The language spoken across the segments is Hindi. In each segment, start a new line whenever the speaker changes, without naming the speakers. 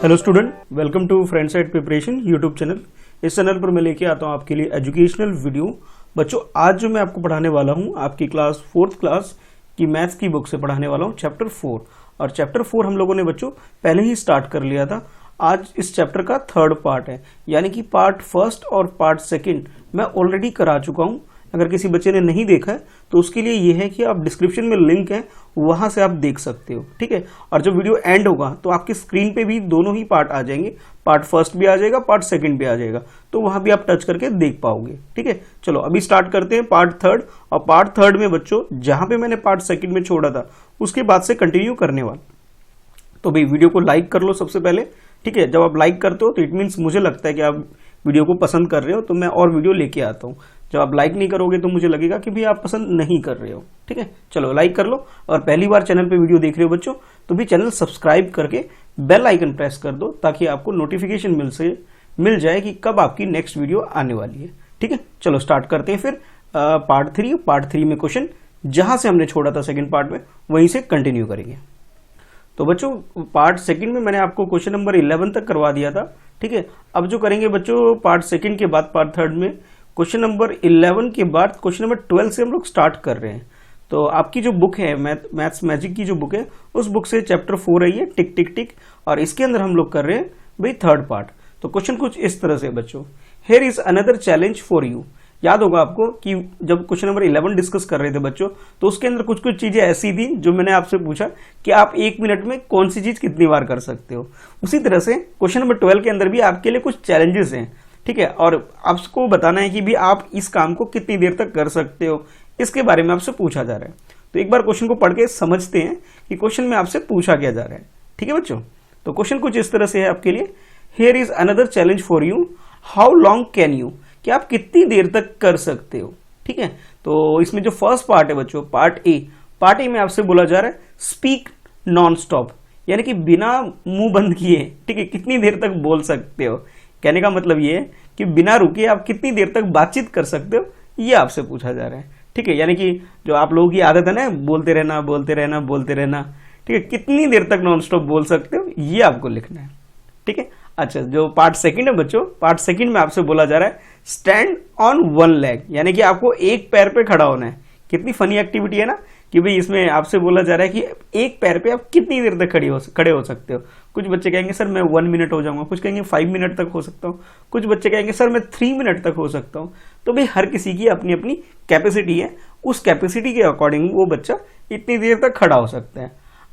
Hello student, welcome to friend side preparation YouTube channel. इस चैनल पर मैं लेके आता हूँ आपके लिए एजुकेशनल वीडियो। बच्चों, आज जो मैं आपको पढ़ाने वाला हूँ आपकी क्लास 4th क्लास की मैथ्स की बुक से पढ़ाने वाला हूँ चैप्टर 4। और चैप्टर 4 हम लोगों ने बच्चों पहले ही स्टार्ट कर लिया था। आज इस चैप्टर का 3rd पार्ट है, यानी कि पार्ट 1 और पार्ट 2 मैं ऑलरेडी करा चुका हूँ। अगर किसी बच्चे ने नहीं देखा है तो उसके लिए यह है कि आप डिस्क्रिप्शन में लिंक है, वहां से आप देख सकते हो, ठीक है। और जब वीडियो एंड होगा तो आपकी स्क्रीन पे भी दोनों ही पार्ट आ जाएंगे, पार्ट 1 भी आ जाएगा, पार्ट 2 भी आ जाएगा, तो वहां भी आप टच करके देख पाओगे, ठीक है। चलो अभी स्टार्ट करते हैं पार्ट 3rd। और पार्ट 3rd में बच्चों जहां पे मैंने पार्ट 2 में छोड़ा था उसके बाद से कंटिन्यू करने वाला। तो भाई वीडियो को लाइक कर लो सबसे पहले, ठीक है। जब आप लाइक करते हो तो इट मीन्स मुझे लगता है कि आप वीडियो को पसंद कर रहे हो, तो मैं और वीडियो लेके आता हूँ। जब आप लाइक नहीं करोगे तो मुझे लगेगा कि भाई आप पसंद नहीं कर रहे हो, ठीक है। चलो लाइक कर लो। और पहली बार चैनल पे वीडियो देख रहे हो बच्चों तो भी चैनल सब्सक्राइब करके बेल आइकन प्रेस कर दो, ताकि आपको नोटिफिकेशन मिल जाए कि कब आपकी नेक्स्ट वीडियो आने वाली है, ठीक है। चलो स्टार्ट करते हैं फिर पार्ट 3 में क्वेश्चन जहां से हमने छोड़ा था सेकेंड पार्ट में वहीं से कंटिन्यू करेंगे। तो बच्चों पार्ट 2 में मैंने आपको क्वेश्चन नंबर 11 तक करवा दिया था, ठीक है। अब जो करेंगे बच्चों पार्ट 2 के बाद पार्ट 3 में क्वेश्चन नंबर 11 के बाद क्वेश्चन नंबर 12 से हम लोग स्टार्ट कर रहे हैं। तो आपकी जो बुक है मैथ्स मैजिक की जो बुक है उस बुक से चैप्टर 4 है ये, टिक टिक टिक, और इसके अंदर हम लोग कर रहे हैं भाई 3rd पार्ट। तो क्वेश्चन कुछ इस तरह से बच्चों, here is another challenge for you. याद होगा आपको कि जब क्वेश्चन नंबर 11 डिस्कस कर रहे थे बच्चों तो उसके अंदर कुछ कुछ चीजें ऐसी थी जो मैंने आपसे पूछा कि आप 1 मिनट में कौन सी चीज कितनी बार कर सकते हो। उसी तरह से क्वेश्चन नंबर 12 के अंदर भी आपके लिए कुछ चैलेंजेस हैं, ठीक है। और आपको बताना है कि भी आप इस काम को कितनी देर तक कर सकते हो, इसके बारे में आपसे पूछा जा रहा है। तो एक बार क्वेश्चन को पढ़ के समझते हैं कि क्वेश्चन में आपसे पूछा क्या जा रहा है, ठीक है बच्चों। तो क्वेश्चन कुछ इस तरह से है आपके लिए, here is another challenge for you, how long can you, कि आप कितनी देर तक कर सकते हो, ठीक है। तो इसमें जो फर्स्ट पार्ट है बच्चों पार्ट ए में आपसे बोला जा रहा है स्पीक नॉन स्टॉप, यानी कि बिना मुंह बंद किए, ठीक है, कितनी देर तक बोल सकते हो। कहने का मतलब ये है कि बिना रुके आप कितनी देर तक बातचीत कर सकते हो, ये आपसे पूछा जा रहा है, ठीक है। यानी कि जो आप लोगों की आदत है ना बोलते रहना, ठीक है, कितनी देर तक नॉन स्टॉप बोल सकते हो ये आपको लिखना है, ठीक है। अच्छा, जो पार्ट 2 है बच्चों, पार्ट 2 में आपसे बोला जा रहा है स्टैंड ऑन 1 लेग, यानी कि आपको एक पैर पे खड़ा होना है। कितनी फनी एक्टिविटी है ना कि भाई इसमें आपसे बोला जा रहा है कि एक पैर पे आप कितनी देर तक खड़े हो सकते हो। कुछ बच्चे कहेंगे सर मैं 1 मिनट हो जाऊंगा, कुछ कहेंगे 5 मिनट तक हो सकता हूँ, कुछ बच्चे कहेंगे सर मैं 3 मिनट तक हो सकता हूँ। तो भाई हर किसी की अपनी अपनी कैपेसिटी है, उस कैपेसिटी के अकॉर्डिंग वो बच्चा इतनी देर तक खड़ा हो सकता है।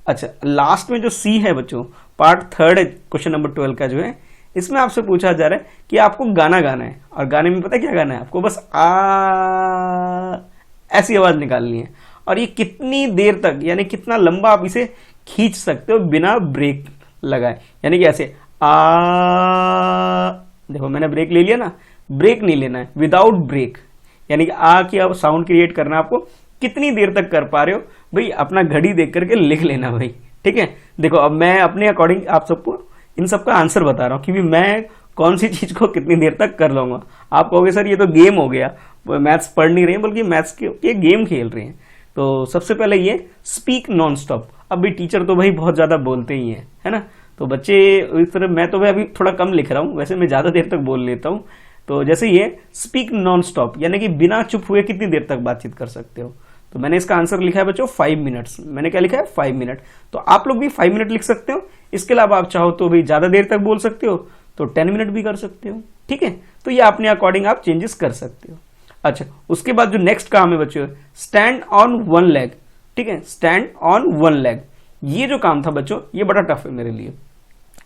अच्छा, लास्ट में जो सी है बच्चों पार्ट 3 क्वेश्चन नंबर 12 का जो है, इसमें आपसे पूछा जा रहा है कि आपको गाना गाना है, और गाने में पता है क्या गाना है, आपको बस ऐसी आवाज निकालनी है। और ये कितनी देर तक, यानी कितना लंबा आप इसे खींच सकते हो बिना ब्रेक लगाए, यानी कि ऐसे देखो मैंने ब्रेक ले लिया ना, ब्रेक नहीं लेना है, विदाउट ब्रेक, यानी कि की आप साउंड क्रिएट करना, आपको कितनी देर तक कर पा रहे हो भाई अपना घड़ी देख करके लिख लेना भाई, ठीक है। देखो अब मैं अपने अकॉर्डिंग आप सबको इन सबका आंसर बता रहा हूं कि भी मैं कौन सी चीज को कितनी देर तक कर लूंगा। आप कहोगे सर ये तो गेम हो गया, मैथ्स पढ़ नहीं रहे हैं बल्कि मैथ्स के गेम खेल रहे हैं। तो सबसे पहले ये स्पीक नॉन स्टॉप। अब भी टीचर तो भाई बहुत ज्यादा बोलते ही है ना, तो बच्चे इस तरह, मैं तो भाई अभी थोड़ा कम लिख रहा हूँ, वैसे मैं ज्यादा देर तक बोल लेता हूँ। तो जैसे ये स्पीक नॉन स्टॉप, यानी कि बिना चुप हुए कितनी देर तक बातचीत कर सकते हो। तो मैंने इसका आंसर लिखा है बच्चों 5 मिनट्स। मैंने क्या लिखा है 5 मिनट। तो आप लोग भी 5 मिनट लिख सकते हो। इसके अलावा आप चाहो तो भाई ज्यादा देर तक बोल सकते हो तो 10 मिनट भी कर सकते हो, ठीक है। तो ये अपने अकॉर्डिंग आप चेंजेस कर सकते हो। अच्छा, उसके बाद जो नेक्स्ट काम है बच्चों स्टैंड ऑन 1 लेग, ठीक है, स्टैंड ऑन 1 लेग। ये जो काम था बच्चों ये बड़ा टफ है मेरे लिए,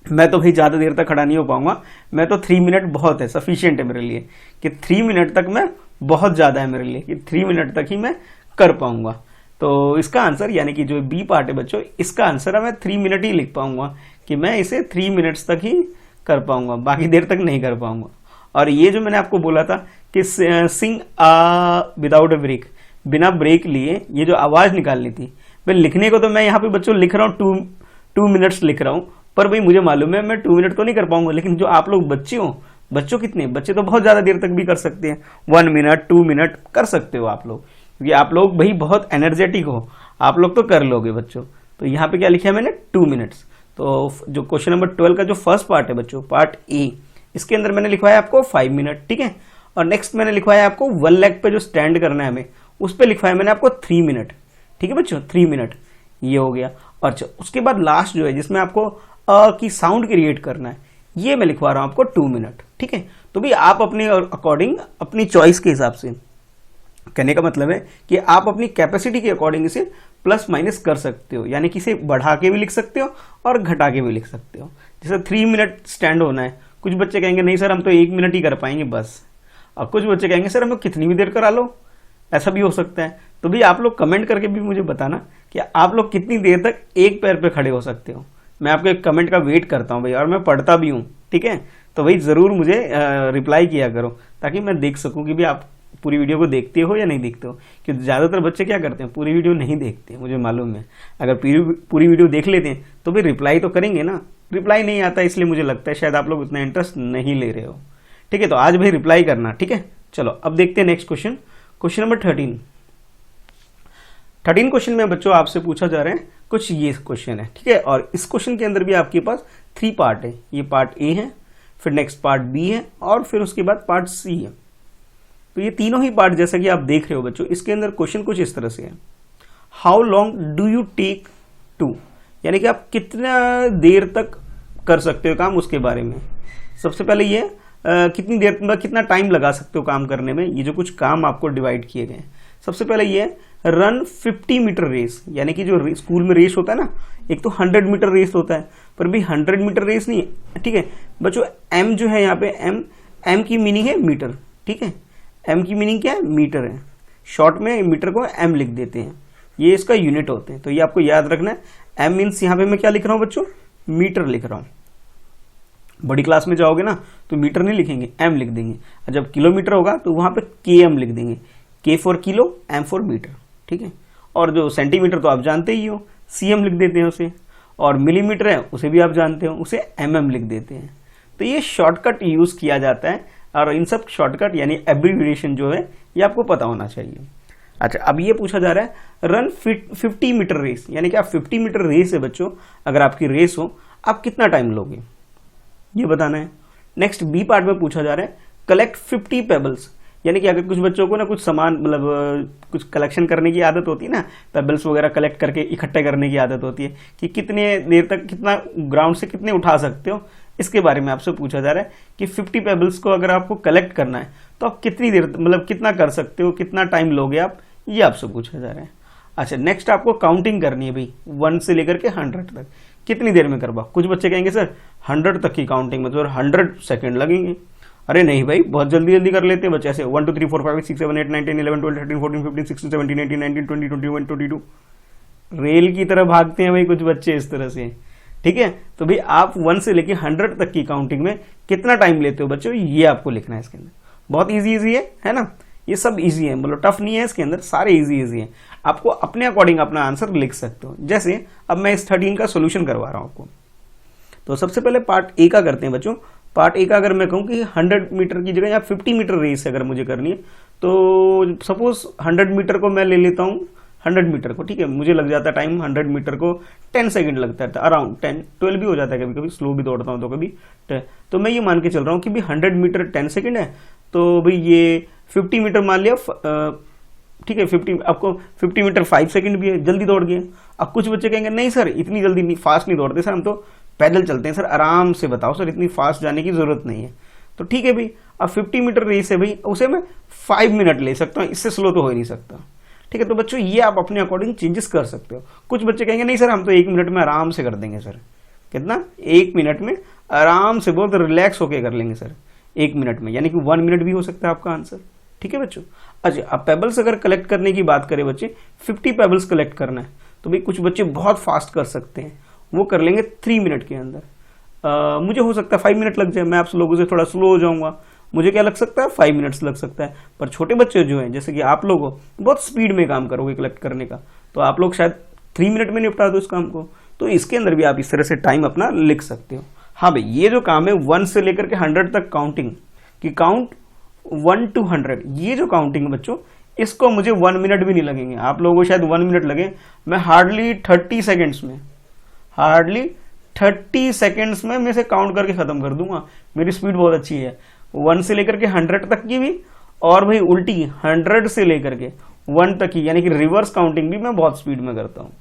मैं तो भाई ज्यादा देर तक खड़ा नहीं हो पाऊंगा। मैं तो 3 मिनट बहुत है, सफिशिएंट है मेरे लिए, कि 3 मिनट तक मैं बहुत ज्यादा है मेरे लिए, कि 3 मिनट तक ही मैं कर पाऊंगा। तो इसका आंसर, यानी कि जो बी पार्ट है बच्चों, इसका आंसर है मैं 3 मिनट ही लिख पाऊंगा, कि मैं इसे 3 मिनट्स तक ही कर पाऊंगा, बाकी देर तक नहीं कर पाऊंगा। और ये जो मैंने आपको बोला था कि सिंग विदाउट अ ब्रेक, बिना ब्रेक लिए ये जो आवाज निकालनी थी, भाई लिखने को तो मैं यहाँ पे बच्चों लिख रहा हूँ 2 मिनट्स लिख रहा हूँ, पर भाई मुझे मालूम है मैं 2 मिनट तो नहीं कर पाऊंगा। लेकिन जो आप लोग बच्चे हो, बच्चों कितने बच्चे तो बहुत ज्यादा देर तक भी कर सकते हैं, 1 मिनट 2 मिनट कर सकते हो आप लोग, क्योंकि आप लोग भाई बहुत एनर्जेटिक हो, आप लोग तो कर लोगे बच्चों। तो यहाँ पे क्या लिखा है मैंने 2 मिनट्स। तो जो क्वेश्चन नंबर 12 का जो फर्स्ट पार्ट है बच्चों, पार्ट ए, इसके अंदर मैंने लिखवाया आपको 5 मिनट, ठीक है। और नेक्स्ट मैंने लिखवाया आपको 1 लेग पे जो स्टैंड करना है हमें, उस पर लिखवाया मैंने आपको 3 मिनट, ठीक है बच्चों, 3 मिनट, ये हो गया। और उसके बाद लास्ट जो है जिसमें आपको की साउंड क्रिएट करना है, ये मैं लिखवा रहा हूं आपको 2 मिनट, ठीक है। तो भी आप अपने अकॉर्डिंग, अपनी चॉइस के हिसाब से, कहने का मतलब है कि आप अपनी कैपेसिटी के अकॉर्डिंग इसे प्लस माइनस कर सकते हो, यानी कि इसे बढ़ा के भी लिख सकते हो और घटा के भी लिख सकते हो। जैसे 3 मिनट स्टैंड होना है, कुछ बच्चे कहेंगे नहीं सर हम तो 1 मिनट ही कर पाएंगे बस, और कुछ बच्चे कहेंगे सर हमें कितनी भी देर करा लो, ऐसा भी हो सकता है। तो भी आप लोग कमेंट करके भी मुझे बताना कि आप लोग कितनी देर तक एक पैर पे खड़े हो सकते हो। मैं आपके एक कमेंट का वेट करता हूँ भाई, और मैं पढ़ता भी हूँ, ठीक है। तो भाई ज़रूर मुझे रिप्लाई किया करो, ताकि मैं देख सकूँ कि भाई आप पूरी वीडियो को देखते हो या नहीं देखते हो। क्योंकि ज़्यादातर बच्चे क्या करते हैं, पूरी वीडियो नहीं देखते, मुझे मालूम है। अगर पूरी वीडियो देख लेते हैं तो भाई रिप्लाई तो करेंगे ना। रिप्लाई नहीं आता, इसलिए मुझे लगता है शायद आप लोग उतना इंटरेस्ट नहीं ले रहे हो, ठीक है। तो आज भाई रिप्लाई करना, ठीक है। चलो अब देखते हैं next question, question number 13 question में बच्चों आपसे पूछा जा रहा है कुछ ये क्वेश्चन है, ठीक है। और इस क्वेश्चन के अंदर भी आपके पास 3 पार्ट है। ये पार्ट ए है, फिर नेक्स्ट पार्ट बी है, और फिर उसके बाद पार्ट सी है। तो ये तीनों ही पार्ट जैसा कि आप देख रहे हो बच्चों, इसके अंदर क्वेश्चन कुछ इस तरह से है, how long do you take to, यानी कि आप कितना देर तक कर सकते हो काम, उसके बारे में। सबसे पहले ये कितनी देर, मतलब कितना टाइम लगा सकते हो काम करने में। ये जो कुछ काम आपको डिवाइड किए गए हैं, सबसे पहले ये रन 50 मीटर रेस, यानी कि जो स्कूल में रेस होता है ना, एक तो 100 मीटर रेस होता है, पर भी 100 मीटर रेस नहीं है, ठीक है बच्चों। एम जो है यहाँ पे, एम की मीनिंग है मीटर, ठीक है। एम की मीनिंग क्या है, मीटर है। शॉर्ट में मीटर को एम लिख देते हैं, ये इसका यूनिट होते हैं। तो ये आपको याद रखना है। एम मीन्स यहाँ पे मैं क्या लिख रहा हूँ बच्चों, मीटर लिख रहा हूँ। बड़ी क्लास में जाओगे ना तो मीटर नहीं लिखेंगे, एम लिख देंगे। और जब किलोमीटर होगा तो वहां पे के एम लिख देंगे, K for kilo, M for metre, ठीक है। और जो सेंटीमीटर तो आप जानते ही हो, सी एम लिख देते हैं उसे। और मिलीमीटर है उसे भी आप जानते हो, उसे एम एम लिख देते हैं। तो ये शॉर्टकट यूज किया जाता है, और इन सब शॉर्टकट यानी एब्रीविएशन जो है ये आपको पता होना चाहिए। अच्छा, अब ये पूछा जा रहा है रन 50 मीटर रेस, यानी कि आप 50 मीटर रेस है बच्चों, अगर आपकी रेस हो आप कितना टाइम लोगे, ये बताना है। नेक्स्ट बी पार्ट में पूछा जा रहा है कलेक्ट 50 पेबल्स, यानी कि अगर कुछ बच्चों को ना कुछ सामान, मतलब कुछ कलेक्शन करने की आदत होती है ना, पेबल्स वगैरह कलेक्ट करके इकट्ठे करने की आदत होती है, कि कितने देर तक, कितना ग्राउंड से कितने उठा सकते हो, इसके बारे में आपसे पूछा जा रहा है कि 50 पेबल्स को अगर आपको कलेक्ट करना है तो आप कितनी देर, मतलब कितना कर सकते हो, कितना टाइम लोगे आप, ये आपसे पूछा जा रहा है। अच्छा, नेक्स्ट आपको काउंटिंग करनी है भाई, 1 से लेकर के 100 तक, कितनी देर में करवा। कुछ बच्चे कहेंगे सर 100 तक की काउंटिंग में तो 100 सेकेंड लगेंगे। अरे नहीं भाई, बहुत जल्दी जल्दी कर लेते हैं बच्चे, ऐसे 1 2 3 4 5 6 7 8 9 10 11 12 13 14 15 16 17 18 19 20 21 22, रेल की तरह भागते हैं भाई कुछ बच्चे इस तरह से, ठीक है। तो भाई आप 1 से लेकर 100 तक की काउंटिंग में कितना टाइम लेते हो बच्चों, ये आपको लिखना है इसके अंदर। बहुत इजी है ना, ये सब इजी है, मतलब टफ नहीं है इसके अंदर, सारे इजी है। आपको अपने अकॉर्डिंग अपना आंसर लिख सकते हो। जैसे अब मैं इस 13 का सोल्यूशन करवा रहा हूं आपको। तो सबसे पहले पार्ट ए का करते हैं बच्चों। पार्ट ए का अगर मैं कहूं कि 100 मीटर की जगह या 50 मीटर रेस अगर मुझे करनी है, तो सपोज 100 मीटर को मैं ले लेता हूं, 100 मीटर को, ठीक है। मुझे लग जाता है टाइम 100 मीटर को 10 सेकंड लगता है, अराउंड 10 12 भी हो जाता है, कभी कभी स्लो भी दौड़ता हूं तो कभी। तो मैं ये मान के चल रहा हूं कि भाई 100 मीटर 10 सेकंड है, तो भाई ये 50 मीटर मान लिया, ठीक है। 50 आपको 50 मीटर 5 सेकंड भी है, जल्दी दौड़ गए। अब कुछ बच्चे कहेंगे नहीं सर इतनी जल्दी नहीं, फास्ट नहीं दौड़ते सर, हम तो पैदल चलते हैं सर, आराम से बताओ सर, इतनी फास्ट जाने की जरूरत नहीं है। तो ठीक है भाई, अब 50 मीटर रेस है भाई, उसे मैं 5 मिनट ले सकता हूँ, इससे स्लो तो हो ही नहीं सकता, ठीक है। तो बच्चों ये आप अपने अकॉर्डिंग चेंजेस कर सकते हो। कुछ बच्चे कहेंगे नहीं सर हम तो 1 मिनट में आराम से कर देंगे सर। कितना, 1 मिनट में आराम से, बहुत रिलैक्स होके कर लेंगे सर 1 मिनट में, यानी कि 1 मिनट भी हो सकता है आपका आंसर, ठीक है बच्चों। अच्छा, अब पेबल्स अगर कलेक्ट करने की बात करें बच्चे, 50 पेबल्स कलेक्ट करना है, तो भाई कुछ बच्चे बहुत फास्ट कर सकते हैं, वो कर लेंगे 3 मिनट के अंदर। मुझे हो सकता है 5 मिनट लग जाए, मैं आप लोगों से थोड़ा स्लो हो जाऊंगा, मुझे क्या लग सकता है 5 मिनट्स लग सकता है। पर छोटे बच्चे जो हैं, जैसे कि आप लोग हो, बहुत स्पीड में काम करोगे कलेक्ट करने का, तो आप लोग शायद 3 मिनट में निपटा दो इस काम को। तो इसके अंदर भी आप इस तरह से टाइम अपना लिख सकते हो। हाँ भाई, ये जो काम है 1 से लेकर के 100 तक काउंटिंग की, काउंट 1 to 100, ये जो काउंटिंग बच्चों, इसको मुझे 1 मिनट भी नहीं लगेंगे, आप लोगों को शायद 1 मिनट लगे, मैं हार्डली 30 सेकेंड्स में, हार्डली 30 सेकेंड्स में मैं इसे काउंट करके खत्म कर दूंगा। मेरी स्पीड बहुत अच्छी है, 1 से लेकर के 100 तक की भी, और भाई उल्टी 100 से लेकर के 1 तक की, यानी कि रिवर्स काउंटिंग भी मैं बहुत स्पीड में करता हूँ।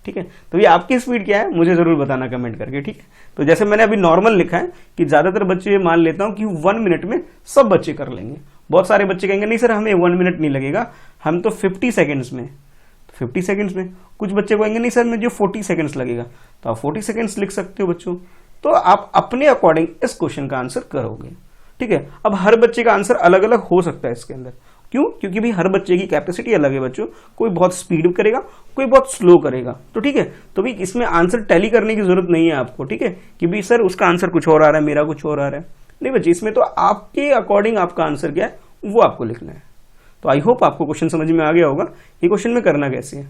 ठीक है, तो ये आपकी स्पीड क्या है मुझे जरूर बताना कमेंट करके। ठीक है, तो जैसे मैंने अभी नॉर्मल लिखा है कि ज्यादातर बच्चे मान लेता हूं कि 1 मिनट में सब बच्चे कर लेंगे। बहुत सारे बच्चे कहेंगे नहीं सर हमें 1 मिनट नहीं लगेगा, हम तो 50 सेकेंड्स में, 50 सेकेंड्स में। कुछ बच्चे कहेंगे नहीं सर मुझे 40 सेकेंड्स लगेगा, तो आप 40 सेकेंड्स लिख सकते हो बच्चों। तो आप अपने अकॉर्डिंग इस क्वेश्चन का आंसर करोगे। ठीक है, अब हर बच्चे का आंसर अलग अलग हो सकता है इसके अंदर। क्यों? क्योंकि भी हर बच्चे की कैपेसिटी अलग है बच्चों, कोई बहुत स्पीड करेगा, कोई बहुत स्लो करेगा। तो ठीक है, तो भी इसमें आंसर टैली करने की जरूरत नहीं है आपको। ठीक है, कि भी सर उसका आंसर कुछ और आ रहा है, मेरा कुछ और आ रहा है, नहीं बच्चे, इसमें तो आपके अकॉर्डिंग आपका आंसर क्या है वो आपको लिखना है। तो आई होप आपको क्वेश्चन समझ में आ गया होगा ये क्वेश्चन में करना कैसे है।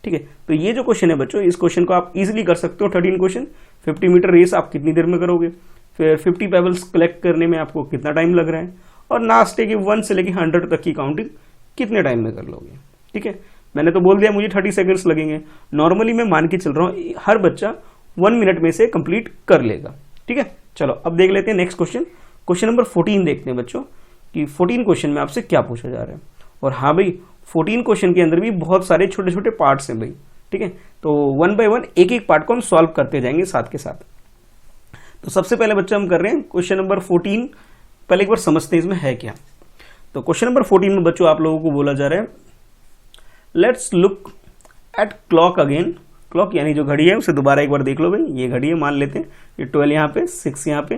ठीक है, तो ये जो क्वेश्चन है बच्चों, इस क्वेश्चन को आप इजीली कर सकते हो। 13 क्वेश्चन, 50 मीटर रेस आप कितनी देर में करोगे, फिर 50 पेबल्स कलेक्ट करने में आपको कितना टाइम लग रहा है, और नाश्ते की 1 से लेकर 100 तक की काउंटिंग कितने टाइम में कर लोगे। ठीक है, मैंने तो बोल दिया मुझे 30 सेकंड्स लगेंगे, नॉर्मली मैं मान के चल रहा हूँ हर बच्चा 1 मिनट में से कंप्लीट कर लेगा। ठीक है, चलो अब देख लेते हैं नेक्स्ट क्वेश्चन। क्वेश्चन नंबर 14 देखते हैं बच्चों कि 14 क्वेश्चन में आपसे क्या पूछा जा रहा है। और हाँ भाई, 14 क्वेश्चन के अंदर भी बहुत सारे छोटे छोटे पार्ट्स हैं भाई। ठीक है, तो 1 बाय 1 एक एक पार्ट को हम सॉल्व करते जाएंगे साथ के साथ। तो सबसे पहले बच्चा हम कर रहे हैं क्वेश्चन नंबर 14। पहले एक बार समझते हैं इसमें है क्या। तो क्वेश्चन नंबर 14 में बच्चों आप लोगों को बोला जा रहा है let's look at clock again. Clock यानी जो घड़ी है उसे दोबारा एक बार देख लो भाई। ये घड़ी है, मान लेते हैं ये 12 यहाँ पे, 6 यहाँ पे,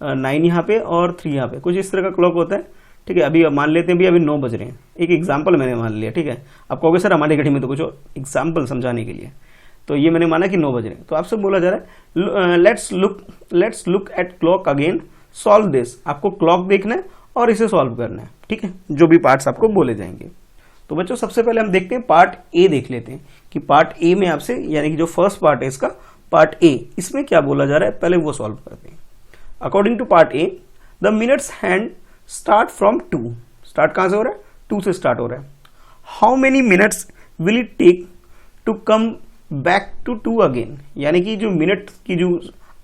9 यहाँ पे और 3 यहाँ पे, कुछ इस तरह का क्लॉक होता है। ठीक है, अभी मान लेते हैं भी अभी 9 बज रहे हैं। एक एग्जाम्पल मैंने मान लिया। ठीक है, आप कहोगे सर हमारी घड़ी में तो कुछ और, एग्जाम्पल समझाने के लिए तो ये मैंने माना कि 9 बज रहे हैं। तो आपसे बोला जा रहा है let's look at clock again, solve this. आपको क्लॉक देखना है और इसे सॉल्व करना है। ठीक है, जो भी पार्ट्स आपको बोले जाएंगे। तो बच्चों सबसे पहले हम देखते हैं पार्ट ए देख लेते हैं कि पार्ट ए में आपसे, यानी कि जो फर्स्ट पार्ट है इसका, पार्ट ए, इसमें क्या बोला जा रहा है पहले वो सॉल्व करते हैं। According to part A, the minutes hand start from 2। Start कहां से हो रहा है? 2 से स्टार्ट हो रहा है। How many minutes will it take to come back to 2 again. यानी कि जो मिनट की जो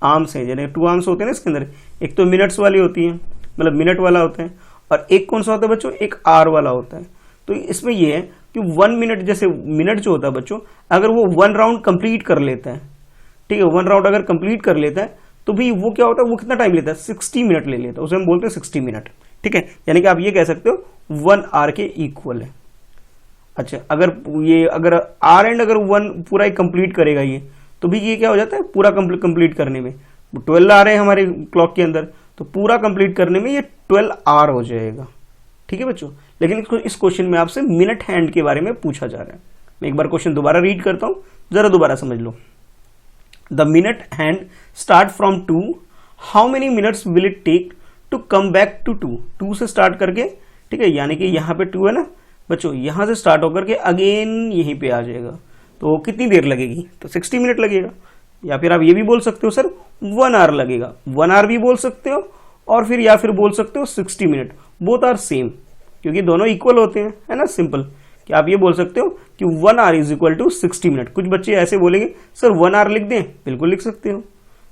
आर्म्स हैं, यानी 2 आर्म्स होते हैं ना इसके अंदर, एक तो मिनट्स वाली होती है, मतलब मिनट वाला होता है, और एक कौन सा होता है बच्चों, एक आर वाला होता है। तो इसमें ये है कि 1 मिनट, जैसे मिनट जो होता है बच्चों, अगर वो 1 राउंड कंप्लीट कर लेता है, ठीक है, 1 राउंड अगर कंप्लीट कर लेता है तो भी वो क्या होता है, वो कितना टाइम लेता है, 60 मिनट ले लेता है, उसे हम बोलते हैं 60 मिनट। ठीक है, यानी कि आप ये कह सकते हो 1 आवर के इक्वल है। अच्छा, अगर आर एंड अगर 1 पूरा ही कंप्लीट करेगा ये, तो भी ये क्या हो जाता है, पूरा कंप्लीट करने में 12 आ रहे हैं हमारे क्लॉक के अंदर, तो पूरा कंप्लीट करने में ये 12 आवर हो जाएगा। ठीक है बच्चों, लेकिन इस क्वेश्चन में आपसे मिनट हैंड के बारे में पूछा जा रहा है। मैं एक बार क्वेश्चन दोबारा रीड करता हूं, जरा दोबारा समझ लो। The minute hand start from 2, how many minutes will it take to come back to 2। 2 से स्टार्ट करके, ठीक है, यानी कि यहाँ पे 2 है ना बच्चों, यहां से स्टार्ट होकर के अगेन यहीं पे आ जाएगा, तो कितनी देर लगेगी, तो 60 मिनट लगेगा। या फिर आप ये भी बोल सकते हो सर 1 आवर लगेगा, 1 आवर भी बोल सकते हो, और फिर या फिर बोल सकते हो 60 मिनट। बोथ आर सेम, क्योंकि दोनों इक्वल होते हैं, है ना, सिंपल। कि आप ये बोल सकते हो कि 1 hour is equal to 60 minute. कुछ बच्चे ऐसे बोलेंगे सर 1 आवर लिख दें, बिल्कुल लिख सकते हो।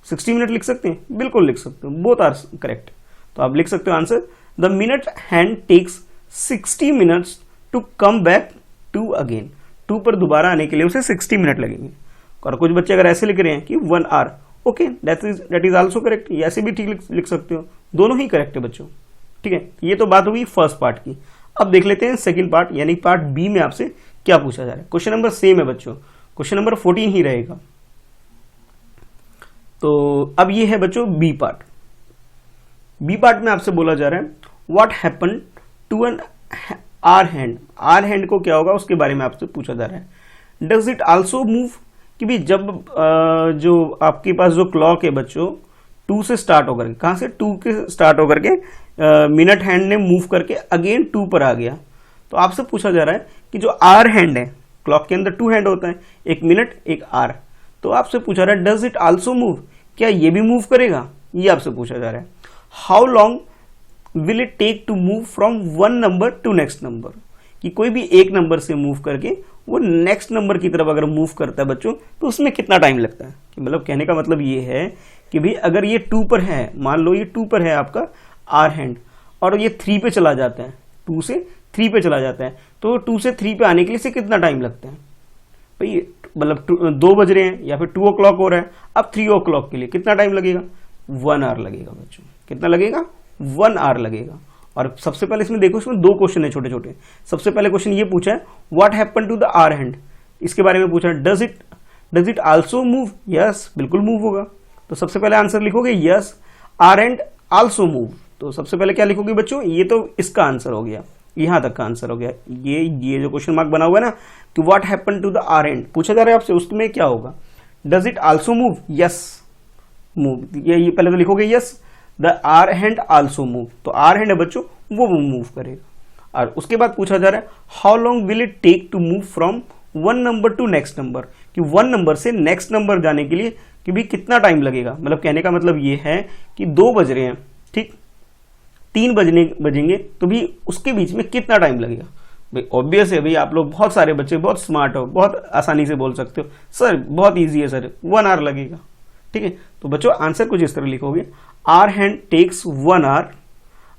60 मिनट लिख सकते हैं, बिल्कुल लिख सकते हो, बोथ आर करेक्ट। तो आप लिख सकते हो answer, the minute hand takes 60 minutes to come back to again. 2 पर दोबारा आने के लिए उसे 60 मिनट लगेंगे। और कुछ बच्चे अगर ऐसे लिख रहे हैं कि 1 hour, okay, that is also correct, ऐसे भी ठीक लिख सकते हो, दोनों ही करेक्ट है बच्चों। ठीक है, ये तो बात हुई फर्स्ट पार्ट की। अब देख लेते हैं सेकंड पार्ट, यानी पार्ट बी में आपसे क्या पूछा जा रहा है। क्वेश्चन नंबर सेम है बच्चों, क्वेश्चन नंबर 14 ही रहेगा। तो अब ये है बच्चों बी पार्ट। बी पार्ट में आपसे बोला जा रहा है what happen to an hour hand. Hour hand को क्या होगा उसके बारे में आपसे पूछा जा रहा है। डज इट आल्सो मूव, कि भी जब जो आपके पास जो क्लॉक है बच्चों 2 से स्टार्ट होकर के, कहां से 2 के स्टार्ट होकर के मिनट हैंड ने मूव करके अगेन 2 पर आ गया। तो आपसे पूछा जा रहा है कि जो आर हैंड है, क्लॉक के अंदर 2 हैंड होता है, एक मिनट एक आर, तो आपसे पूछा रहा है डज इट आल्सो मूव, क्या ये भी मूव करेगा, ये आपसे पूछा जा रहा है। How long will it take to move from 1 number to next number, कि कोई भी एक नंबर से मूव करके वो नेक्स्ट नंबर की तरफ अगर मूव करता है बच्चों तो उसमें कितना टाइम लगता है। कि मतलब कहने का मतलब ये है कि भाई अगर ये 2 पर है, मान लो ये 2 पर है आपका आर हैंड और ये 3 पे चला जाता है, 2 से 3 पे चला जाता है, तो 2 से 3 पे आने के लिए से कितना टाइम लगता है भाई। मतलब 2 बज रहे हैं या फिर 2 o'clock हो रहा है, अब 3 o'clock के लिए कितना टाइम लगेगा, 1 आवर लगेगा बच्चों। कितना लगेगा, 1 आवर लगेगा। और सबसे पहले इसमें देखो, इसमें 2 क्वेश्चन है छोटे छोटे। सबसे पहले क्वेश्चन ये पूछा है what happen to the hour hand, इसके बारे में पूछा है। Does it also move, yes बिल्कुल मूव होगा। तो सबसे पहले आंसर लिखोगे yes hour hand also move. तो सबसे पहले क्या लिखोगे बच्चों, ये तो इसका आंसर हो गया, यहां तक का आंसर हो गया। ये जो क्वेश्चन मार्क बना हुआ है ना कि what happen to the hour hand पूछा जा रहा है आपसे, उसमें क्या होगा, does it also move, yes move. ये पहले तो लिखोगे yes the hour hand also move. तो आर हैंड है बच्चों वो मूव करेगा। और उसके बाद पूछा जा रहा है how long will it take to move from 1 number to next number, कि 1 नंबर से नेक्स्ट नंबर जाने के लिए कि भी कितना टाइम लगेगा। मतलब कहने का मतलब ये है कि 2 बज रहे हैं, ठीक, 3 बजेंगे तो भी उसके बीच में कितना टाइम लगेगा। भाई ऑब्वियस है भाई, आप लोग बहुत सारे बच्चे बहुत स्मार्ट हो, बहुत आसानी से बोल सकते हो सर बहुत इजी है सर, 1 आवर लगेगा। ठीक है, तो बच्चों आंसर कुछ इस तरह लिखोगे hour hand takes 1 hour,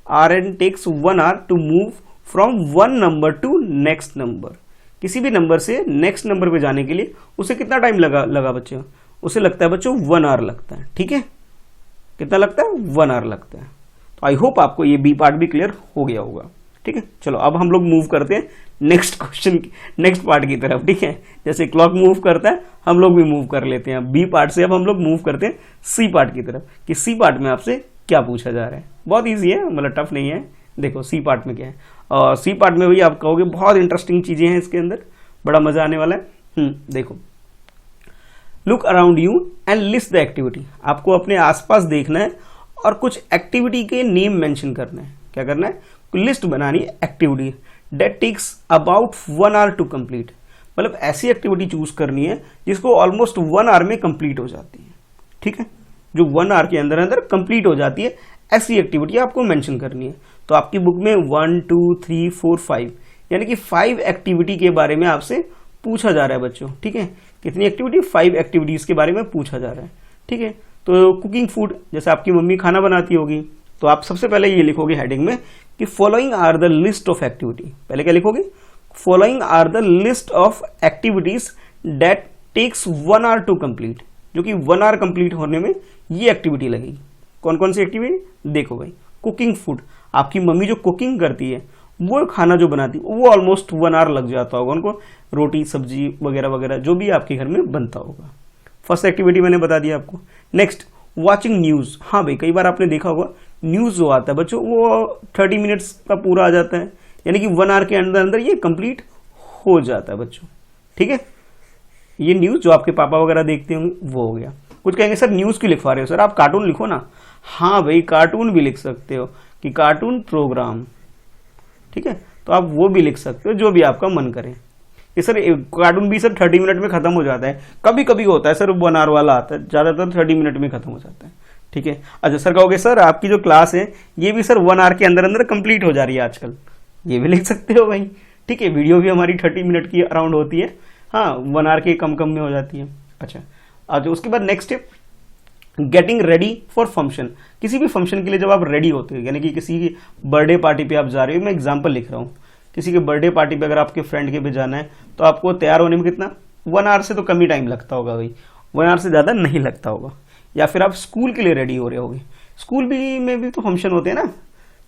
hour hand takes 1 hour to move from 1 number to next number. किसी भी नंबर से नेक्स्ट नंबर पे जाने के लिए उसे कितना टाइम लगा बच्चों, उसे लगता है बच्चों 1 आवर लगता है। ठीक है, कितना लगता है, 1 आवर लगता है। तो आई होप आपको ये बी पार्ट भी क्लियर हो गया होगा। ठीक है, चलो अब हम लोग मूव करते हैं नेक्स्ट क्वेश्चन, नेक्स्ट पार्ट की तरफ। ठीक है, जैसे क्लॉक मूव करता है हम लोग भी मूव कर लेते हैं। बी पार्ट से अब हम लोग मूव करते हैं सी पार्ट की तरफ, कि सी पार्ट में आपसे क्या पूछा जा रहा है। बहुत इजी है, मतलब टफ नहीं है। देखो सी पार्ट में क्या है, और सी पार्ट में भी आप कहोगे बहुत इंटरेस्टिंग चीजें हैं इसके अंदर, बड़ा मजा आने वाला है। देखो, look around you and list the activity. आपको अपने आसपास देखना है और कुछ एक्टिविटी के नेम मेंशन करना है। क्या करना है, लिस्ट बनानी है activity that takes about 1 hour to complete. मतलब ऐसी एक्टिविटी चूज करनी है जिसको ऑलमोस्ट 1 आवर में कंप्लीट हो जाती है। ठीक है, जो 1 आवर के अंदर अंदर कंप्लीट हो जाती है, ऐसी एक्टिविटी आपको मेंशन करनी है। तो आपकी बुक में 1 2 3 4 5 यानी कि 5 एक्टिविटी के बारे में आपसे पूछा जा रहा है बच्चों। ठीक है, कितनी एक्टिविटी, 5 एक्टिविटीज के बारे में पूछा जा रहा है। ठीक है, तो कुकिंग फूड, जैसे आपकी मम्मी खाना बनाती होगी, तो आप सबसे पहले ये लिखोगे हेडिंग में कि following are the list of activity. पहले क्या लिखोगे, following are the list of activities that takes 1 hour to complete, जो कि 1 आवर कंप्लीट होने में ये एक्टिविटी लगेगी। कौन कौन सी एक्टिविटी, देखो भाई, कुकिंग फूड, आपकी मम्मी जो कुकिंग करती है, वो खाना जो बनाती है वो ऑलमोस्ट 1 आवर लग जाता होगा उनको, रोटी सब्जी वगैरह वगैरह जो भी आपके घर में बनता होगा। फर्स्ट एक्टिविटी मैंने बता दिया आपको। Next, watching news. हाँ भाई, कई बार आपने देखा होगा न्यूज जो आता है बच्चों वो 30 मिनट्स का पूरा आ जाता है, यानी कि 1 आवर के अंदर अंदर ये कंप्लीट हो जाता है बच्चों। ठीक है, ये न्यूज जो आपके पापा वगैरह देखते होंगे वो हो गया। कुछ कहेंगे सर न्यूज क्यों लिखवा रहे हो सर, आप कार्टून लिखो ना। हाँ भाई, कार्टून भी लिख सकते हो कि कार्टून प्रोग्राम। ठीक है, तो आप वो भी लिख सकते हो जो भी आपका मन करे। ये सर कार्टून भी सर 30 मिनट में खत्म हो जाता है, कभी कभी होता है सर 1 आवर वाला आता है, ज्यादातर 30 मिनट में खत्म हो जाता है। ठीक है, अच्छा सर कहोगे सर आपकी जो क्लास है ये भी सर 1 आवर के अंदर अंदर कंप्लीट हो जा रही है आजकल, ये भी लिख सकते हो भाई। ठीक है, वीडियो भी हमारी 30 मिनट की अराउंड होती है, हाँ 1 आवर के कम कम में हो जाती है। अच्छा उसके बाद नेक्स्ट है गेटिंग रेडी फॉर फंक्शन। किसी भी फंक्शन के लिए जब आप रेडी होते हो, यानी कि किसी की बर्थडे पार्टी पे आप जा रहे हो, मैं एग्जांपल लिख रहा हूँ, किसी के बर्थडे पार्टी पे अगर आपके फ्रेंड के पे जाना है तो आपको तैयार होने में कितना, 1 आवर से तो कम ही टाइम लगता होगा भाई, 1 आवर से ज़्यादा नहीं लगता होगा। या फिर आप स्कूल के लिए रेडी हो रहे होगे, स्कूल भी में भी तो फंक्शन होते हैं ना,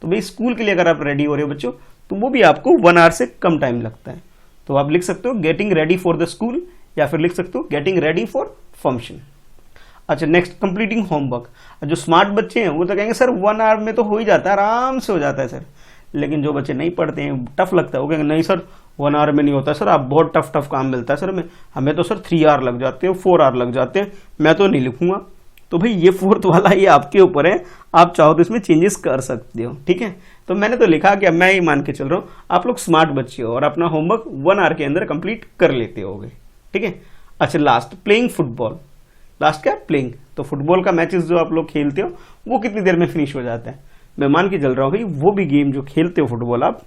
तो भाई स्कूल के लिए अगर आप रेडी हो रहे हो बच्चों तो वो भी आपको 1 आवर से कम टाइम लगता है। तो आप लिख सकते हो getting ready for the school, या फिर लिख सकते हो गेटिंग रेडी फॉर फंक्शन। अच्छा नेक्स्ट, कंप्लीटिंग होमवर्क। जो स्मार्ट बच्चे हैं वो तो कहेंगे सर 1 आवर में तो हो ही जाता है, आराम से हो जाता है सर। लेकिन जो बच्चे नहीं पढ़ते हैं, टफ लगता है, वो कहेंगे नहीं सर 1 आवर में नहीं होता सर, आप बहुत टफ काम मिलता है सर, हमें तो सर 3 आवर लग जाते हैं, 4 आवर लग जाते हैं, मैं तो नहीं लिखूंगा। तो भाई ये 4th वाला ये आपके ऊपर है, आप चाहो तो इसमें चेंजेस कर सकते हो। ठीक है, तो मैंने तो लिखा कि मैं ही मान के चल रहा हूँ आप लोग स्मार्ट बच्चे हो और अपना होमवर्क 1 आवर के अंदर कंप्लीट कर लेते होगे। ठीक है, अच्छा लास्ट, प्लेइंग फुटबॉल। लास्ट क्या, प्लेइंग। तो फुटबॉल का मैचेस जो आप लोग खेलते हो वो कितनी देर में फिनिश हो जाता है, मैं मान के चल रहा हूँ भाई वो भी गेम जो खेलते हो फुटबॉल आप,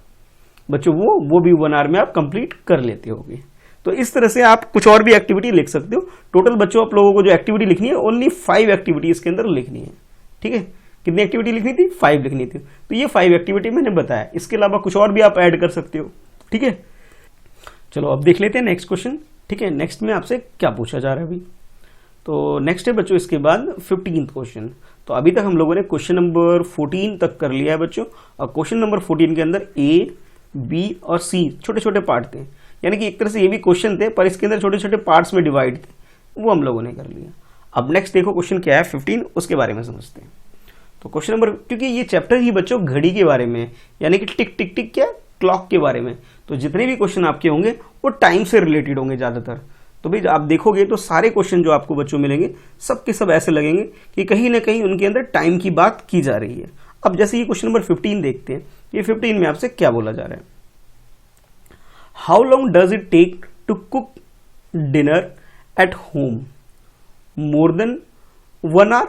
बच्चों वो भी 1 आवर में आप कंप्लीट कर लेते होगे। तो इस तरह से आप कुछ और भी एक्टिविटी लिख सकते हो। टोटल बच्चों आप लोगों को जो एक्टिविटी लिखनी है ओनली 5 एक्टिविटी इसके अंदर लिखनी है, ठीक है। कितनी एक्टिविटी लिखनी थी? 5 लिखनी थी। तो ये 5 एक्टिविटी मैंने बताया, इसके अलावा कुछ और भी आप ऐड कर सकते हो, ठीक है। चलो अब देख लेते हैं नेक्स्ट क्वेश्चन, ठीक है। नेक्स्ट में आपसे क्या पूछा जा रहा है अभी, तो नेक्स्ट है बच्चों इसके बाद 15th क्वेश्चन। तो अभी तक हम लोगों ने क्वेश्चन नंबर 14 तक कर लिया है बच्चों, और क्वेश्चन नंबर 14 के अंदर ए, बी और सी छोटे छोटे पार्ट थे, यानी कि एक तरह से ये भी क्वेश्चन थे पर इसके अंदर छोटे छोटे पार्ट्स में डिवाइड थे, वो हम लोगों ने कर लिया। अब नेक्स्ट देखो क्वेश्चन क्या है 15, उसके बारे में समझते हैं। तो क्वेश्चन नंबर, क्योंकि ये चैप्टर ही बच्चों घड़ी के बारे में, यानी कि टिक टिक टिक क्या, क्लॉक के बारे में, तो जितने भी क्वेश्चन आपके होंगे वो टाइम से रिलेटेड होंगे ज्यादातर। तो भाई आप देखोगे तो सारे क्वेश्चन जो आपको बच्चों मिलेंगे सब के सब ऐसे लगेंगे कि कहीं ना कहीं उनके अंदर टाइम की बात की जा रही है। अब जैसे ये क्वेश्चन नंबर 15 देखते हैं, ये 15 में आपसे क्या बोला जा रहा है, how long does it take to cook dinner at home, more than 1 hour,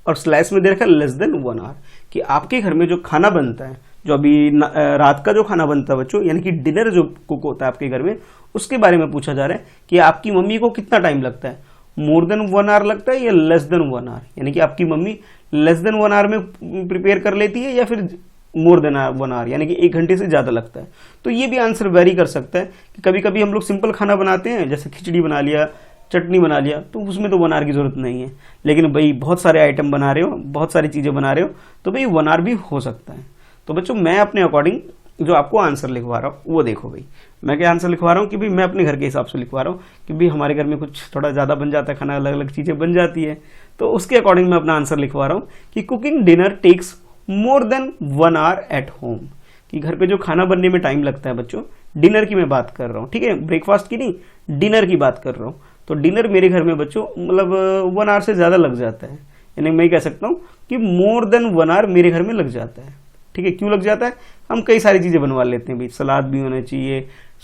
और स्लैश में दे रखा है लेस देन 1 आवर, कि आपके घर में जो खाना बनता है, जो अभी रात का जो खाना बनता है बच्चों, यानी कि डिनर जो कुक होता है आपके घर में, उसके बारे में पूछा जा रहा है कि आपकी मम्मी को कितना टाइम लगता है, मोर देन 1 आवर लगता है या लेस देन 1 आवर, यानी कि आपकी मम्मी लेस देन 1 आवर में प्रिपेयर कर लेती है या फिर मोर देन 1 आवर, यानी कि 1 घंटे से ज्यादा लगता है। तो ये भी आंसर वेरी कर सकता है कि कभी कभी हम लोग सिंपल खाना बनाते हैं, जैसे खिचड़ी बना लिया, चटनी बना लिया, तो उसमें तो 1 आवर की जरूरत नहीं है, लेकिन भाई बहुत सारे आइटम बना रहे हो, बहुत सारी चीजें बना रहे हो, तो भाई 1 आवर भी हो सकता है। तो बच्चों मैं अपने अकॉर्डिंग जो आपको आंसर लिखवा रहा हूँ वो देखो भाई, मैं क्या आंसर लिखवा रहा हूँ कि भाई मैं अपने घर के हिसाब से लिखवा रहा हूँ कि भाई हमारे घर में कुछ थोड़ा ज़्यादा बन जाता है खाना, अलग अलग चीज़ें बन जाती है, तो उसके अकॉर्डिंग मैं अपना आंसर लिखवा रहा हूँ कि cooking dinner takes more than 1 hour at home, कि घर पे जो खाना बनने में टाइम लगता है बच्चों, डिनर की मैं बात कर रहा हूँ, ठीक है, ब्रेकफास्ट की नहीं, डिनर की बात कर रहा हूँ। तो डिनर मेरे घर में बच्चों मतलब 1 आवर से ज़्यादा लग जाता है, यानी मैं कह सकता हूँ कि मोर देन 1 आवर मेरे घर में लग जाता है, ठीक है। क्यों लग जाता है, हम कई सारी चीज़ें बनवा लेते हैं भाई, सलाद भी होना चाहिए,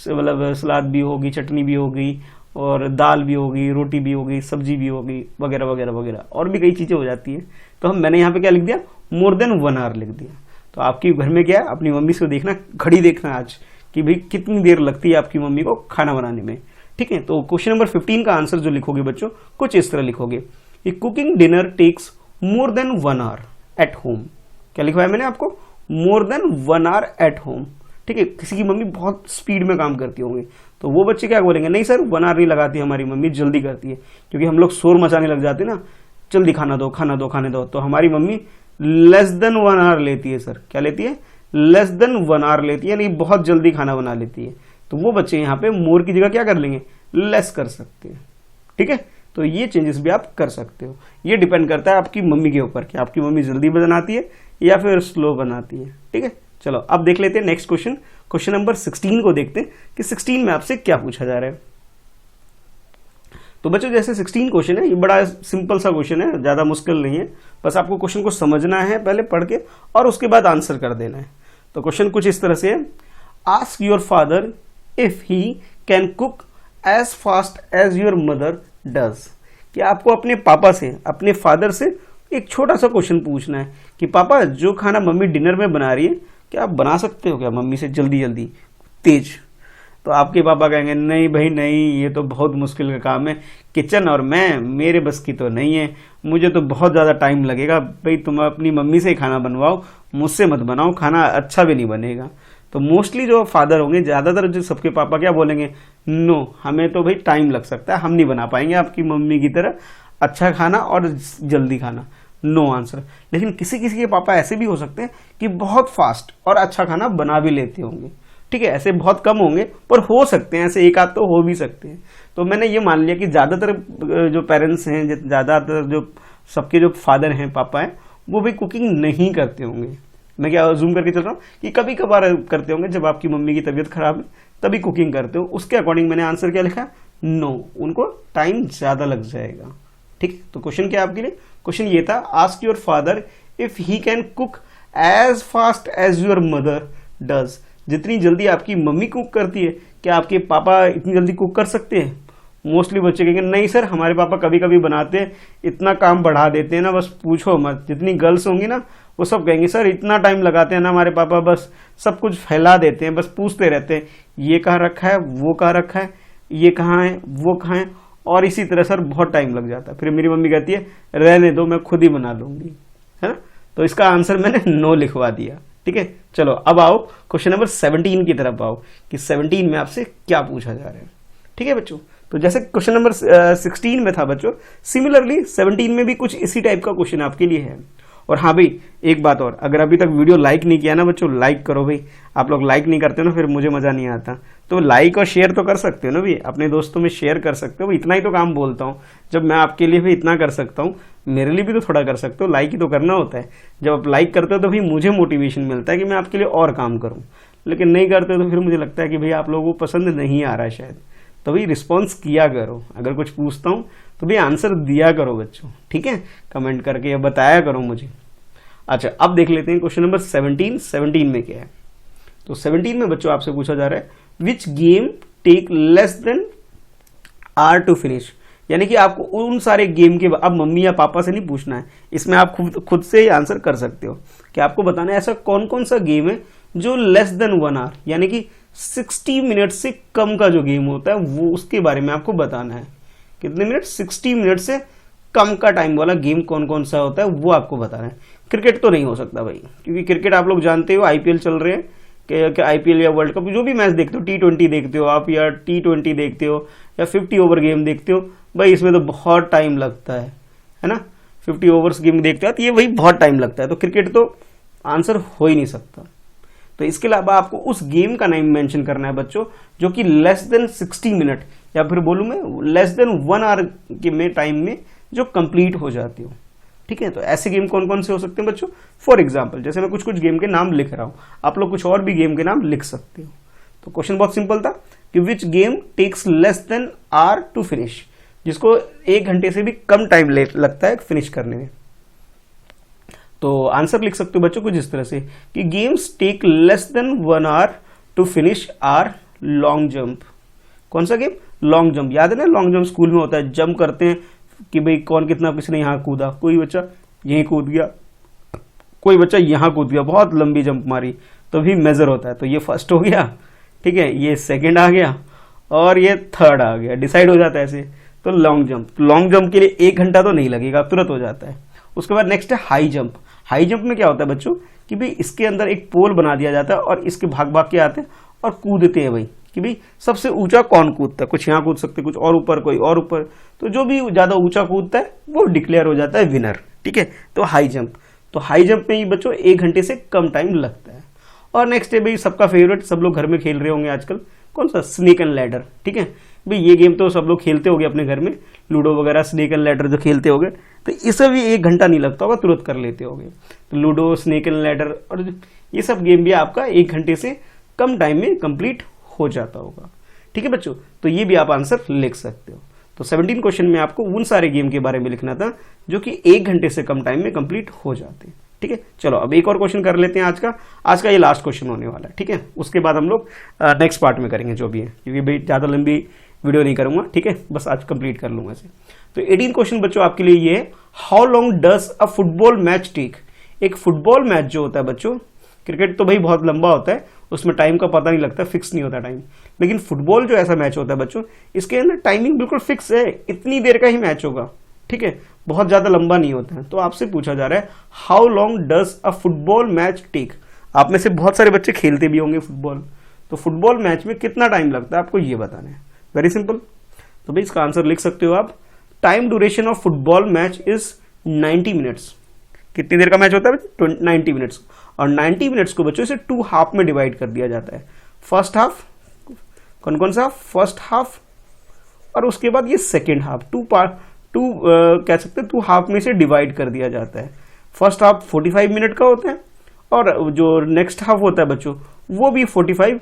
मतलब सलाद भी होगी, चटनी भी होगी, और दाल भी होगी, रोटी भी होगी, सब्जी भी होगी, वगैरह वगैरह वगैरह, और भी कई चीज़ें हो जाती है। तो मैंने यहाँ पे क्या लिख दिया, मोर देन 1 आवर लिख दिया। तो आपके घर में क्या है, अपनी मम्मी से देखना, घड़ी देखना आज कि भाई कितनी देर लगती है आपकी मम्मी को खाना बनाने में, ठीक है। तो क्वेश्चन नंबर 15 का आंसर जो लिखोगे बच्चों कुछ इस तरह लिखोगे कि cooking dinner takes more than 1 hour at home. क्या लिखवाया मैंने आपको, more than 1 hour at home, ठीक है। किसी की मम्मी बहुत स्पीड में काम करती होंगी तो वो बच्चे क्या बोलेंगे, नहीं सर 1 आवर नहीं लगाती हमारी मम्मी, जल्दी करती है, क्योंकि हम लोग शोर मचाने लग जाते हैं ना, जल्दी खाना दो खाना दो खाने दो, तो हमारी मम्मी लेस देन 1 आवर लेती है सर। क्या लेती है, लेस देन 1 आवर लेती है, यानी बहुत जल्दी खाना बना लेती है। तो वो बच्चे यहाँ पे मोर की जगह क्या कर लेंगे, लेस कर सकते हैं, ठीक है। तो ये चेंजेस भी आप कर सकते हो, ये डिपेंड करता है आपकी मम्मी के ऊपर कि आपकी मम्मी जल्दी बनाती है या फिर स्लो बनाती है, ठीक है। चलो अब देख लेते हैं नेक्स्ट क्वेश्चन, क्वेश्चन नंबर 16 को देखते हैं कि 16 में आपसे क्या पूछा जा रहा है। तो बच्चों जैसे 16 क्वेश्चन है, ये बड़ा सिंपल सा क्वेश्चन है, ज्यादा मुश्किल नहीं है, बस आपको क्वेश्चन को समझना है पहले पढ़ के और उसके बाद आंसर कर देना है। तो क्वेश्चन कुछ इस तरह से है, ask your father if he can cook as fast as your mother does, कि आपको अपने पापा से, अपने फादर से एक छोटा सा क्वेश्चन पूछना है कि पापा जो खाना मम्मी डिनर में बना रही है क्या आप बना सकते हो क्या मम्मी से जल्दी जल्दी तेज। तो आपके पापा कहेंगे नहीं भाई नहीं, ये तो बहुत मुश्किल का काम है, किचन और मैं मेरे बस की तो नहीं है, मुझे तो बहुत ज़्यादा टाइम लगेगा, भाई तुम अपनी मम्मी से ही खाना बनवाओ, मुझसे मत बनाओ, खाना अच्छा भी नहीं बनेगा। तो मोस्टली जो फादर होंगे, ज़्यादातर जो सबके पापा क्या बोलेंगे, नो हमें तो भाई टाइम लग सकता है, हम नहीं बना पाएंगे आपकी मम्मी की तरह अच्छा खाना और जल्दी खाना, नो आंसर। लेकिन किसी किसी के पापा ऐसे भी हो सकते हैं कि बहुत फास्ट और अच्छा खाना बना भी लेते होंगे, ठीक है। ऐसे बहुत कम होंगे पर हो सकते हैं, ऐसे एक आध तो हो भी सकते हैं। तो मैंने ये मान लिया कि ज़्यादातर जो पेरेंट्स हैं, ज़्यादातर जो सबके जो फादर हैं, पापा हैं, वो भी कुकिंग नहीं करते होंगे। मैं क्या जूम करके चल रहा हूँ कि कभी कभार करते होंगे, जब आपकी मम्मी की तबीयत खराब है तभी कुकिंग करते हो, उसके अकॉर्डिंग मैंने आंसर क्या लिखा, नो, उनको टाइम ज़्यादा लग जाएगा, ठीक है। तो क्वेश्चन क्या आपके लिए, क्वेश्चन ये था, ask your father if he can cook as fast as your mother does, जितनी जल्दी आपकी मम्मी कुक करती है क्या आपके पापा इतनी जल्दी कुक कर सकते हैं, मोस्टली बच्चे कहेंगे नहीं सर हमारे पापा कभी कभी बनाते हैं, इतना काम बढ़ा देते हैं ना बस पूछो मत। जितनी गर्ल्स होंगी ना वो सब कहेंगे सर इतना टाइम लगाते हैं ना हमारे पापा, बस सब कुछ फैला देते हैं, बस पूछते रहते हैं ये कहाँ रखा है, वो कहाँ रखा है, ये कहाँ है, वो कहाँ है, और इसी तरह सर बहुत टाइम लग जाता है। फिर मेरी मम्मी कहती है रहने दो मैं खुद ही बना लूंगी, है ना। तो इसका आंसर मैंने नो लिखवा दिया। ठीक है, चलो अब आओ क्वेश्चन नंबर 17 की तरफ आओ कि 17 में आपसे क्या पूछा जा रहा है। ठीक है बच्चों, तो जैसे क्वेश्चन नंबर 16 में था बच्चों, सिमिलरली 17 में भी कुछ इसी टाइप का क्वेश्चन आपके लिए है। और हाँ भाई एक बात और, अगर अभी तक वीडियो लाइक नहीं किया ना बच्चों, लाइक करो भाई। आप लोग लाइक नहीं करते हो ना फिर मुझे मजा नहीं आता। तो लाइक और शेयर तो कर सकते हो ना भाई, अपने दोस्तों में शेयर कर सकते हो। इतना ही तो काम बोलता हूँ, जब मैं आपके लिए भी इतना कर सकता हूँ मेरे लिए भी तो थोड़ा कर सकते हो। लाइक ही तो करना होता है। जब आप लाइक करते हो तो भाई मुझे मोटिवेशन मिलता है कि मैं आपके लिए और काम करूँ। लेकिन नहीं करते तो फिर मुझे लगता है कि भाई आप लोगों को पसंद नहीं आ रहा है शायद। तो भाई रिस्पॉन्स किया करो, अगर कुछ पूछता हूँ तो भाई आंसर दिया करो बच्चों। ठीक है, कमेंट करके या बताया करो मुझे। अच्छा अब देख लेते हैं क्वेश्चन नंबर 17 में क्या है। तो 17 में बच्चों आपसे पूछा जा रहा है which game take less than hour to finish. यानी कि आपको उन सारे गेम के, अब मम्मी या पापा से नहीं पूछना है, इसमें आप खुद से ही आंसर कर सकते हो कि आपको बताना है ऐसा कौन कौन सा गेम है जो लेस देन 1 आवर यानी कि 60 मिनट से कम का जो गेम होता है वो उसके बारे में आपको बताना है। कितने मिनट? 60 मिनट से कम का टाइम वाला गेम कौन कौन सा होता है वो आपको बताना है। क्रिकेट तो नहीं हो सकता भाई, क्योंकि क्रिकेट आप लोग जानते हो आईपीएल चल रहे हैं कि आईपीएल या वर्ल्ड कप जो भी मैच देखते हो, T20 देखते हो आप या T20 देखते हो या 50 ओवर गेम देखते हो, भाई इसमें तो बहुत टाइम लगता है ना। 50 ओवर्स गेम देखते हो तो ये वही बहुत टाइम लगता है। तो क्रिकेट तो आंसर हो ही नहीं सकता। तो इसके अलावा आपको उस गेम का नाम मेंशन करना है बच्चों जो कि लेस देन 60 मिनट या फिर बोलूं मैं लेस देन 1 आवर के में टाइम में जो कंप्लीट हो जाती हो। ठीक है, तो ऐसे गेम कौन कौन से हो सकते हैं बच्चों? फॉर एग्जाम्पल जैसे मैं कुछ कुछ गेम के नाम लिख रहा हूं, आप लोग कुछ और भी गेम के नाम लिख सकते हो। तो क्वेश्चन बहुत सिंपल था कि which game takes less than hour to finish, जिसको 1 घंटे से भी कम टाइम लगता है फिनिश करने में। तो आंसर लिख सकते हो बच्चों कुछ इस तरह से कि games take less than 1 hour to finish are long jump. कौन सा गेम? Long jump. याद है ना लॉन्ग जंप स्कूल में होता है, जंप करते हैं कि भाई कौन कितना, किसने यहाँ कूदा, कोई बच्चा यहीं कूद गया, कोई बच्चा यहाँ कूद गया, बहुत लंबी जंप मारी, तो भी मेजर होता है। तो ये फर्स्ट हो गया, ठीक है, ये सेकंड आ गया और ये थर्ड आ गया, डिसाइड हो जाता है ऐसे। तो लॉन्ग जंप के लिए 1 घंटा तो नहीं लगेगा, तुरंत हो जाता है। उसके बाद नेक्स्ट है हाई जंप। हाई जंप में क्या होता है बच्चों कि भाई इसके अंदर एक पोल बना दिया जाता है और इसके भाग भाग के आते हैं और कूदते हैं भाई कि भाई सबसे ऊंचा कौन कूदता है। कुछ यहाँ कूद सकते, कुछ और ऊपर, कोई और ऊपर, तो जो भी ज्यादा ऊंचा कूदता है वो डिक्लेयर हो जाता है विनर। ठीक है, तो हाई जंप। तो हाई जंप में ही बच्चों 1 घंटे से कम टाइम लगता है। और नेक्स्ट है भाई सबका फेवरेट, सब लोग घर में खेल रहे होंगे आजकल, कौन सा? Snake and ladder. ठीक है भाई, ये गेम तो सब लोग खेलते होंगे अपने घर में, लूडो वगैरह, स्नेक एंड लैडर जो खेलते होंगे, तो इसे भी 1 घंटा नहीं लगता होगा, तुरंत कर लेते होंगे। तो लूडो, स्नेक एंड लैडर और ये सब गेम भी आपका 1 घंटे से कम टाइम में कंप्लीट हो जाता होगा। ठीक है बच्चों, तो ये भी आप आंसर लिख सकते हो। तो 17 क्वेश्चन में आपको उन सारे गेम के बारे में लिखना था जो कि 1 घंटे से कम टाइम में कंप्लीट हो जाते हैं। ठीक है, चलो अब एक और क्वेश्चन कर लेते हैं आज का ये लास्ट क्वेश्चन होने वाला है। ठीक है, उसके बाद हम लोग नेक्स्ट पार्ट में करेंगे जो भी है, क्योंकि भाई ज्यादा लंबी वीडियो नहीं करूंगा। ठीक है, बस आज कंप्लीट कर लूंगा इसे। तो 18 क्वेश्चन बच्चों आपके लिए ये है, how long does a football match take. एक फुटबॉल मैच जो होता है बच्चों, क्रिकेट तो भाई बहुत लंबा होता है, उसमें टाइम का पता नहीं लगता, फिक्स नहीं होता टाइम। लेकिन फुटबॉल जो ऐसा मैच होता है बच्चों, इसके अंदर टाइमिंग बिल्कुल फिक्स है, इतनी देर का ही मैच होगा। ठीक है, बहुत ज्यादा लंबा नहीं होता है। तो आपसे पूछा जा रहा है how long does a football match take. आप में से बहुत सारे बच्चे खेलते भी होंगे फुटबॉल, तो फुटबॉल मैच में कितना टाइम लगता है आपको ये बताना है। वेरी सिंपल, तो भाई इसका आंसर लिख सकते हो आप, time duration of football match is 90 minutes. कितनी देर का मैच होता है? 90 मिनट्स। और 90 मिनट्स को बच्चों से 2 हाफ में डिवाइड कर दिया जाता है। फर्स्ट हाफ, कौन कौन सा? फर्स्ट हाफ, और उसके बाद ये सेकेंड हाफ। कह सकते हैं 2 हाफ में से डिवाइड कर दिया जाता है। फर्स्ट हाफ 45 मिनट का होता है और जो नेक्स्ट हाफ होता है बच्चों वो भी 45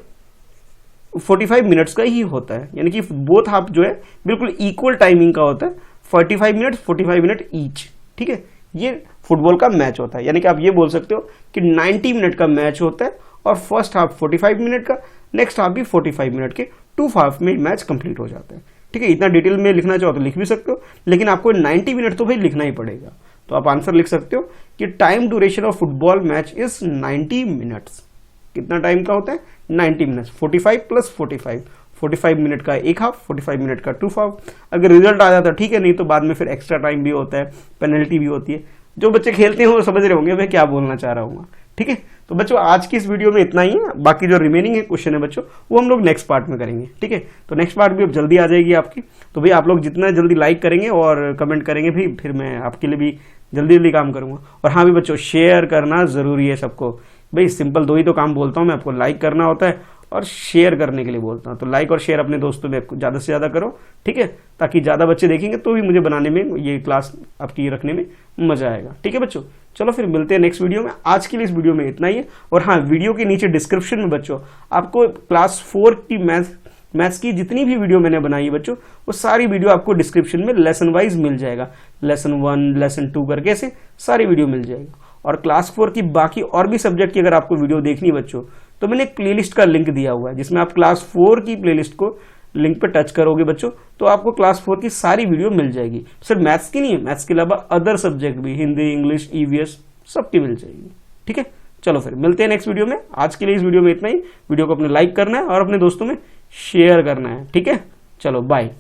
मिनट्स का ही होता है। यानी कि बोथ हाफ जो है बिल्कुल इक्वल टाइमिंग का होता है, 45 मिनट ईच। ठीक है, ये फुटबॉल का मैच होता है। यानी कि आप ये बोल सकते हो कि 90 मिनट का मैच होता है और फर्स्ट हाफ 45 मिनट का, नेक्स्ट हाफ भी 45 मिनट के, 2 हाफ में मैच कंप्लीट हो जाता है। ठीक है, इतना डिटेल में लिखना चाहो तो लिख भी सकते हो, लेकिन आपको 90 मिनट तो भाई लिखना ही पड़ेगा। तो आप आंसर लिख सकते हो कि time duration of football match is 90 minutes. कितना टाइम का होता है? 90 मिनट्स। 45 प्लस 45 मिनट का एक हाफ, 45 मिनट का 2 हाफ। अगर रिजल्ट आ जाता ठीक है, नहीं तो बाद में फिर एक्स्ट्रा टाइम भी होता है, पेनल्टी भी होती है। जो बच्चे खेलते हैं वो समझ रहे होंगे मैं क्या बोलना चाह रहा हूँ। ठीक है, तो बच्चों आज की इस वीडियो में इतना ही है। बाकी जो रिमेनिंग है क्वेश्चन है बच्चों, वो हम लोग नेक्स्ट पार्ट में करेंगे। ठीक है, तो नेक्स्ट पार्ट भी अब जल्दी आ जाएगी आपकी। तो भाई आप लोग जितना जल्दी लाइक करेंगे और कमेंट करेंगे भी, फिर मैं आपके लिए भी जल्दी जल्दी काम करूंगा। और हाँ भी बच्चों, शेयर करना जरूरी है सबको। भाई सिंपल 2 ही तो काम बोलता हूँ मैं आपको, लाइक करना होता है और शेयर करने के लिए बोलता हूँ। तो लाइक और शेयर अपने दोस्तों में ज़्यादा से ज़्यादा करो, ठीक है, ताकि ज़्यादा बच्चे देखेंगे तो भी मुझे बनाने में, ये क्लास आपकी रखने में मज़ा आएगा। ठीक है बच्चों, चलो फिर मिलते हैं नेक्स्ट वीडियो में। आज के लिए इस वीडियो में इतना ही है। और हाँ, वीडियो के नीचे डिस्क्रिप्शन में बच्चों आपको क्लास 4 की मैथ्स की जितनी भी वीडियो मैंने बनाई है बच्चों, वो सारी वीडियो आपको डिस्क्रिप्शन में लेसन वाइज मिल जाएगा। लेसन 1, लेसन 2 करके से सारी वीडियो मिल जाएगी। और क्लास 4 की बाकी और भी सब्जेक्ट की अगर आपको वीडियो देखनी बच्चों, तो मैंने एक प्लेलिस्ट का लिंक दिया हुआ है, जिसमें आप क्लास 4 की प्लेलिस्ट को लिंक पे टच करोगे बच्चों, तो आपको क्लास 4 की सारी वीडियो मिल जाएगी। सिर्फ मैथ्स की नहीं है, मैथ्स के अलावा अदर सब्जेक्ट भी, हिंदी, इंग्लिश, ईवीएस, सबकी मिल जाएगी। ठीक है, चलो फिर मिलते हैं नेक्स्ट वीडियो में। आज के लिए इस वीडियो में इतना ही। वीडियो को अपने लाइक करना है और अपने दोस्तों में शेयर करना है। ठीक है, चलो बाय।